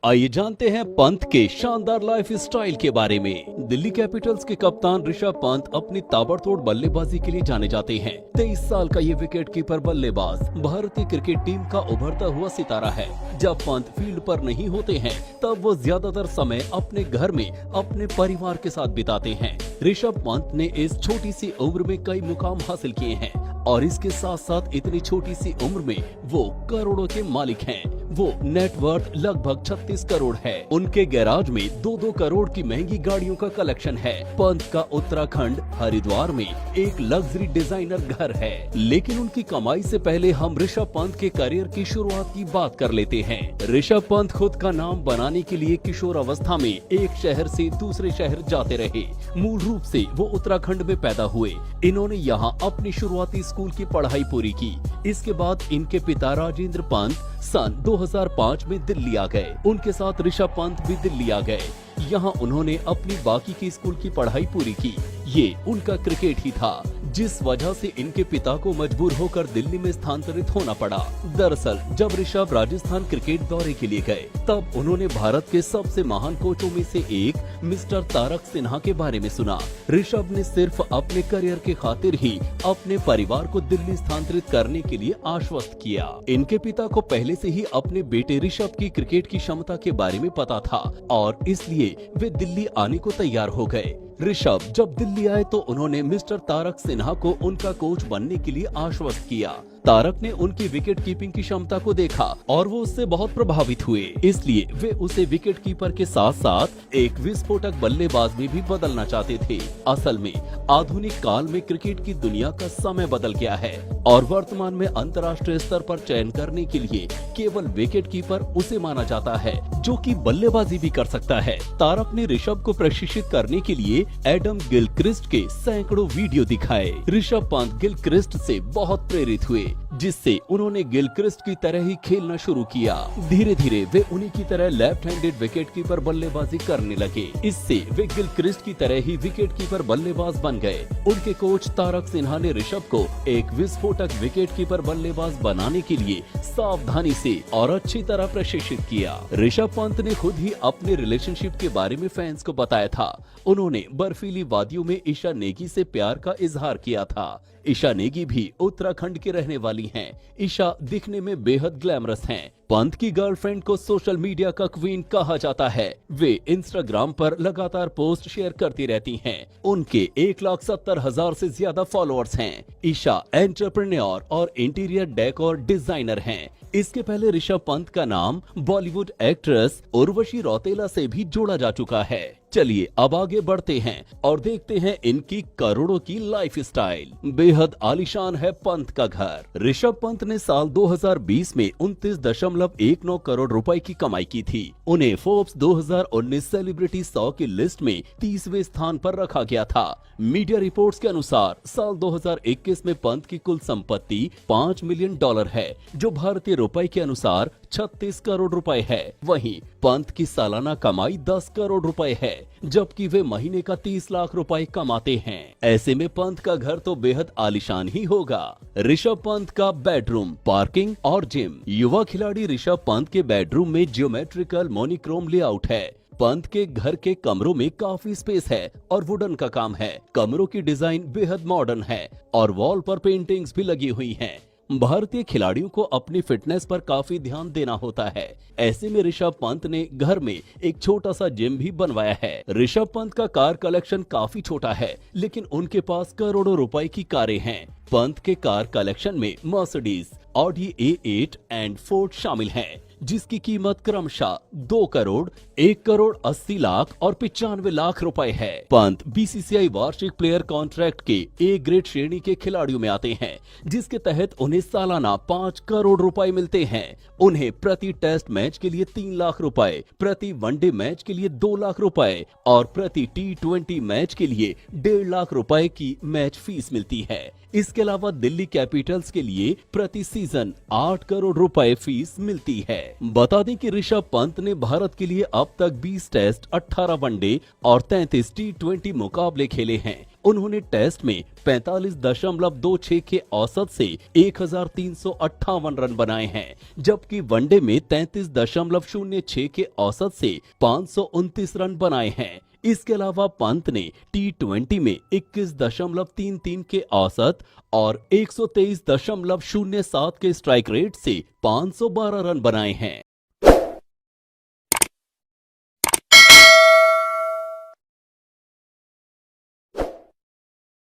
आइए जानते हैं पंत के शानदार लाइफ स्टाइल के बारे में। दिल्ली कैपिटल्स के कप्तान ऋषभ पंत अपनी ताबड़तोड़ बल्लेबाजी के लिए जाने जाते हैं। 23 साल का ये विकेटकीपर बल्लेबाज भारतीय क्रिकेट टीम का उभरता हुआ सितारा है। जब पंत फील्ड पर नहीं होते हैं तब वो ज्यादातर समय अपने घर में अपने परिवार के साथ बिताते हैं। ऋषभ पंत ने इस छोटी सी उम्र में कई मुकाम हासिल किए हैं और इसके साथ साथ इतनी छोटी सी उम्र में वो करोड़ों के मालिक हैं। वो नेटवर्थ लगभग 36 करोड़ है। उनके गैराज में 2-2 करोड़ की महंगी गाड़ियों का कलेक्शन है। पंत का उत्तराखंड हरिद्वार में एक लग्जरी डिजाइनर घर है। लेकिन उनकी कमाई से पहले हम ऋषभ पंत के करियर की शुरुआत की बात कर लेते हैं। ऋषभ पंत खुद का नाम बनाने के लिए किशोर अवस्था में एक शहर से दूसरे शहर जाते रहे। मूल रूप से वो उत्तराखंड में पैदा हुए। इन्होंने यहाँ अपनी शुरुआती स्कूल की पढ़ाई पूरी की। इसके बाद इनके पिता राजेंद्र पंत सन 2005 में दिल्ली आ गए। उनके साथ ऋषभ पंत भी दिल्ली आ गए। यहाँ उन्होंने अपनी बाकी की स्कूल की पढ़ाई पूरी की। ये उनका क्रिकेट ही था जिस वजह से इनके पिता को मजबूर होकर दिल्ली में स्थानांतरित होना पड़ा। दरअसल जब ऋषभ राजस्थान क्रिकेट दौरे के लिए गए तब उन्होंने भारत के सबसे महान कोचों में से एक मिस्टर तारक सिन्हा के बारे में सुना। ऋषभ ने सिर्फ अपने करियर के खातिर ही अपने परिवार को दिल्ली स्थानांतरित करने के लिए आश्वस्त किया। इनके पिता को पहले से ही अपने बेटे ऋषभ की क्रिकेट की क्षमता के बारे में पता था और इसलिए वे दिल्ली आने को तैयार हो गए। ऋषभ जब दिल्ली आए तो उन्होंने मिस्टर तारक सिन्हा को उनका कोच बनने के लिए आश्वस्त किया। तारक ने उनकी विकेट कीपिंग की क्षमता को देखा और वो उससे बहुत प्रभावित हुए। इसलिए वे उसे विकेट कीपर के साथ साथ एक विस्फोटक बल्लेबाज में भी बदलना चाहते थे। असल में आधुनिक काल में क्रिकेट की दुनिया का समय बदल गया है और वर्तमान में अंतर्राष्ट्रीय स्तर पर चयन करने के लिए केवल विकेट कीपर उसे माना जाता है जो कि बल्लेबाजी भी कर सकता है। तारक ने ऋषभ को प्रशिक्षित करने के लिए एडम गिलक्रिस्ट के सैकड़ों वीडियो दिखाए। ऋषभ पंत गिलक्रिस्ट से बहुत प्रेरित हुए जिससे उन्होंने गिलक्रिस्ट की तरह ही खेलना शुरू किया। धीरे धीरे वे उन्हीं की तरह लेफ्ट हैंडेड विकेट कीपर बल्लेबाजी करने लगे। इससे वे गिलक्रिस्ट की तरह ही विकेट कीपर बल्लेबाज बन गए। उनके कोच तारक सिन्हा ने ऋषभ को एक विस्फोटक विकेट कीपर बल्लेबाज बनाने के लिए सावधानी से और अच्छी तरह प्रशिक्षित किया। ऋषभ पंत ने खुद ही अपने रिलेशनशिप के बारे में फैंस को बताया था। उन्होंने बर्फीली वादियों में ईशा नेगी से प्यार का इजहार किया था। ईशा नेगी भी उत्तराखंड की रहने वाली हैं। ईशा दिखने में बेहद ग्लैमरस हैं। पंत की गर्लफ्रेंड को सोशल मीडिया का क्वीन कहा जाता है। वे इंस्टाग्राम पर लगातार पोस्ट शेयर करती रहती हैं। उनके 1,70,000 से ज्यादा फॉलोअर्स हैं। ईशा एंटरप्रेन्योर और इंटीरियर डेकोर डिजाइनर हैं। इसके पहले ऋषभ पंत का नाम बॉलीवुड एक्ट्रेस उर्वशी रौतेला से भी जोड़ा जा चुका है। चलिए अब आगे बढ़ते हैं और देखते हैं इनकी करोड़ों की लाइफ स्टाइल। बेहद आलीशान है पंत का घर। ऋषभ पंत ने साल 2020 में 29.19 करोड़ रुपए की कमाई की थी। उन्हें फोर्ब्स 2019 सेलिब्रिटी 100 की लिस्ट में 30वें स्थान पर रखा गया था। मीडिया रिपोर्ट्स के अनुसार साल 2021 में पंत की कुल संपत्ति $5 मिलियन है जो भारतीय रुपए के अनुसार 36 करोड़ रुपए है। वहीं पंत की सालाना कमाई 10 करोड़ रुपए है जबकि वे महीने का 30 लाख रुपए कमाते हैं। ऐसे में पंत का घर तो बेहद आलीशान ही होगा। ऋषभ पंत का बेडरूम, पार्किंग और जिम। युवा खिलाड़ी ऋषभ पंत के बेडरूम में जियोमेट्रिकल मोनोक्रोम लेआउट है। पंत के घर के कमरों में काफी स्पेस है और वुडन का काम है। कमरों की डिजाइन बेहद मॉडर्न है और वॉल पर पेंटिंग्स भी लगी हुई हैं। भारतीय खिलाड़ियों को अपनी फिटनेस पर काफी ध्यान देना होता है। ऐसे में ऋषभ पंत ने घर में एक छोटा सा जिम भी बनवाया है। ऋषभ पंत का कार कलेक्शन काफी छोटा है लेकिन उनके पास करोड़ों रुपए की कारें हैं। पंत के कार कलेक्शन में Mercedes, Audi A8 and Ford शामिल हैं जिसकी कीमत क्रमशः 2 करोड़, 1 करोड़ 80 लाख और 95 लाख रुपए है। पंत BCCI वार्षिक प्लेयर कॉन्ट्रैक्ट के A ग्रेड श्रेणी के खिलाड़ियों में आते हैं जिसके तहत उन्हें सालाना 5 करोड़ रुपए मिलते हैं। उन्हें प्रति टेस्ट मैच के लिए 3 लाख रुपए, प्रति वनडे मैच के लिए 2 लाख रुपए और प्रति T20 मैच के लिए 1.5 लाख रुपए की मैच फीस मिलती है। इसके अलावा दिल्ली कैपिटल्स के लिए प्रति सीजन 8 करोड़ रुपए फीस मिलती है। बता दें कि ऋषभ पंत ने भारत के लिए अब तक 20 टेस्ट, 18 वनडे और 33 T20 मुकाबले खेले हैं। उन्होंने टेस्ट में 45.26 के औसत से 1358 रन बनाए हैं, जबकि वनडे में 33.06 के औसत से 529 रन बनाए हैं। इसके अलावा पंत ने T20 में 21.33 के औसत और 123.07 के स्ट्राइक रेट से 512 रन बनाए हैं।